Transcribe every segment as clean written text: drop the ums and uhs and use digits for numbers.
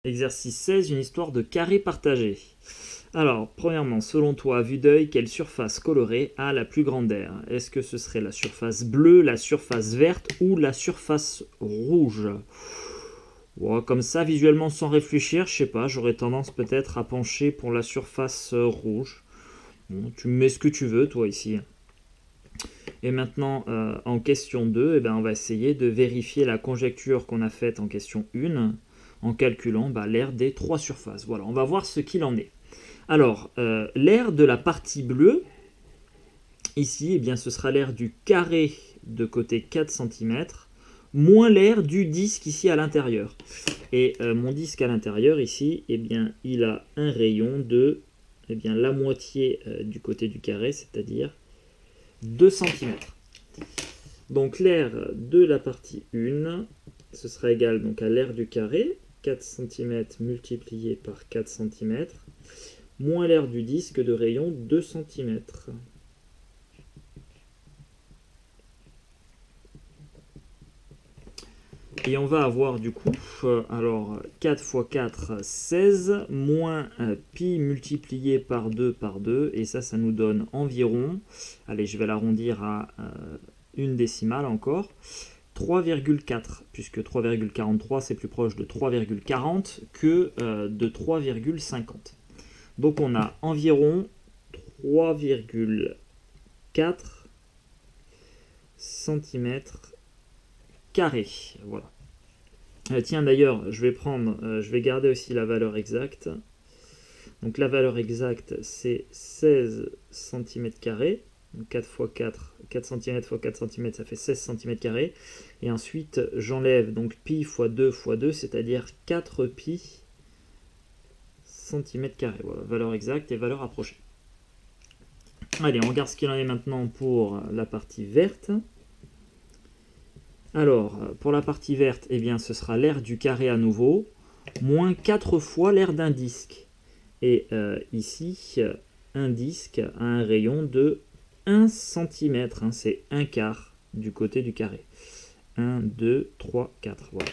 Exercice 16, une histoire de carré partagé. Alors, premièrement, selon toi, à vue d'œil, quelle surface colorée a la plus grande aire? Est-ce que ce serait la surface bleue, la surface verte ou la surface rouge? Bon, comme ça, visuellement, sans réfléchir, je sais pas, j'aurais tendance peut-être à pencher pour la surface rouge. Bon, tu mets ce que tu veux, toi, ici. Et maintenant, en question 2, eh ben, on va essayer de vérifier la conjecture qu'on a faite en question 1 en calculant l'aire des trois surfaces. Voilà, on va voir ce qu'il en est. Alors, l'aire de la partie bleue, ici, eh bien, ce sera l'aire du carré de côté 4 cm, moins l'aire du disque ici à l'intérieur. Et mon disque à l'intérieur, ici, eh bien, il a un rayon de la moitié du côté du carré, c'est-à-dire 2 cm. Donc l'aire de la partie 1, ce sera égal donc, à l'aire du carré, 4 cm multiplié par 4 cm, moins l'aire du disque de rayon 2 cm. Et on va avoir du coup, alors 4 fois 4, 16, moins pi multiplié par 2, et ça nous donne environ, allez je vais l'arrondir à une décimale encore, 3,4, puisque 3,43 c'est plus proche de 3,40 que de 3,50. Donc on a environ 3,4 cm carrés. Voilà. Tiens d'ailleurs, je vais garder aussi la valeur exacte. Donc la valeur exacte c'est 16 cm carrés. 4 x 4, 4 cm x 4 cm, ça fait 16 cm carrés. Et ensuite, j'enlève donc pi x 2 x 2, c'est-à-dire 4 pi cm carrés. Voilà, valeur exacte et valeur approchée. Allez, on regarde ce qu'il en est maintenant pour la partie verte. Alors, pour la partie verte, eh bien, ce sera l'aire du carré à nouveau, moins 4 fois l'aire d'un disque. Et ici, un disque a un rayon de 1 cm, c'est un quart du côté du carré. 1, 2, 3, 4, voilà.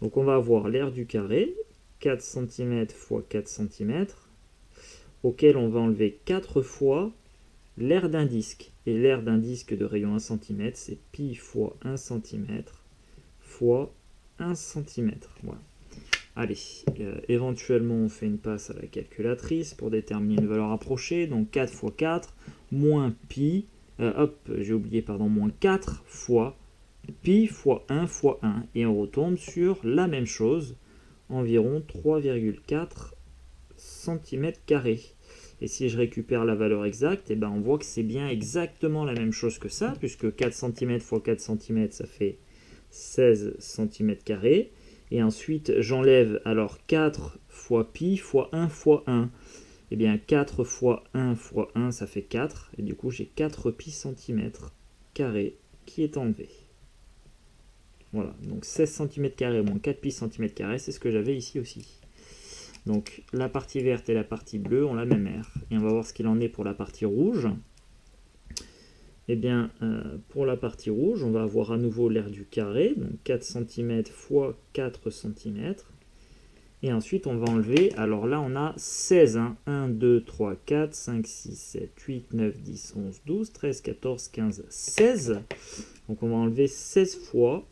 Donc on va avoir l'aire du carré, 4 cm x 4 cm, auquel on va enlever 4 fois l'aire d'un disque. Et l'aire d'un disque de rayon 1 cm, c'est pi fois 1 cm fois 1 cm. Voilà. Allez, éventuellement on fait une passe à la calculatrice pour déterminer une valeur approchée. Donc 4 fois 4, moins pi, moins 4 fois pi fois 1 fois 1. Et on retombe sur la même chose, environ 3,4 cm². Et si je récupère la valeur exacte, eh ben on voit que c'est bien exactement la même chose que ça, puisque 4 cm x 4 cm, ça fait 16 cm². Et ensuite, j'enlève alors 4 fois pi fois 1 fois 1. Eh bien, 4 fois 1 fois 1, ça fait 4. Et du coup, j'ai 4 pi cm² qui est enlevé. Voilà, donc 16 cm² moins 4 pi cm², c'est ce que j'avais ici aussi. Donc la partie verte et la partie bleue ont la même aire. Et on va voir ce qu'il en est pour la partie rouge. Eh bien, pour la partie rouge, on va avoir à nouveau l'aire du carré, donc 4 cm fois 4 cm. Et ensuite, on va enlever, alors là, on a 16, 1, 2, 3, 4, 5, 6, 7, 8, 9, 10, 11, 12, 13, 14, 15, 16. Donc on va enlever 16 fois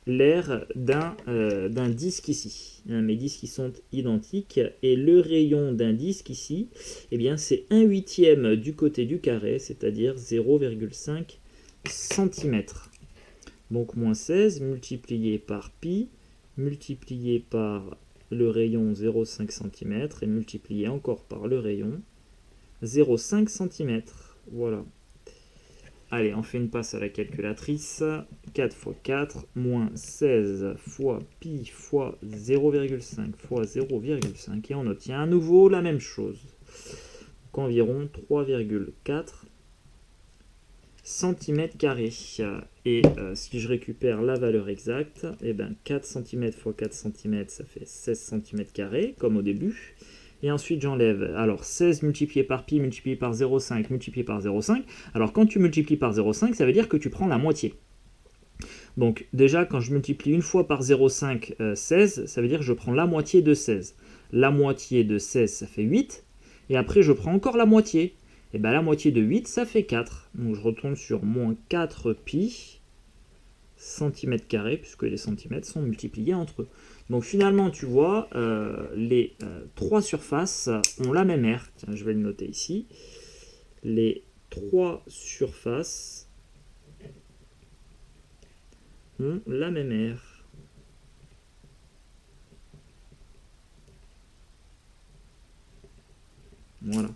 l'aire d'un disque ici. Mes disques sont identiques et le rayon d'un disque ici, eh bien c'est 1/8 du côté du carré, c'est-à-dire 0,5 cm. Donc moins 16 multiplié par pi, multiplié par le rayon 0,5 cm et multiplié encore par le rayon 0,5 cm. Voilà. Allez, on fait une passe à la calculatrice. 4 fois 4, moins 16 fois pi fois 0,5 fois 0,5. Et on obtient à nouveau la même chose. Donc environ 3,4 cm². Et si je récupère la valeur exacte, eh ben 4 cm fois 4 cm, ça fait 16 cm², comme au début. Et ensuite j'enlève, alors 16 multiplié par pi multiplié par 0,5 multiplié par 0,5. Alors quand tu multiplies par 0,5, ça veut dire que tu prends la moitié. Donc déjà, quand je multiplie une fois par 0,5, 16, ça veut dire que je prends la moitié de 16. La moitié de 16, ça fait 8. Et après, je prends encore la moitié. Et bien la moitié de 8, ça fait 4. Donc je retourne sur moins 4 pi centimètres carrés, puisque les centimètres sont multipliés entre eux. Donc finalement, tu vois, les trois surfaces ont la même aire. Tiens, je vais le noter ici. Les trois surfaces ont la même aire. Voilà.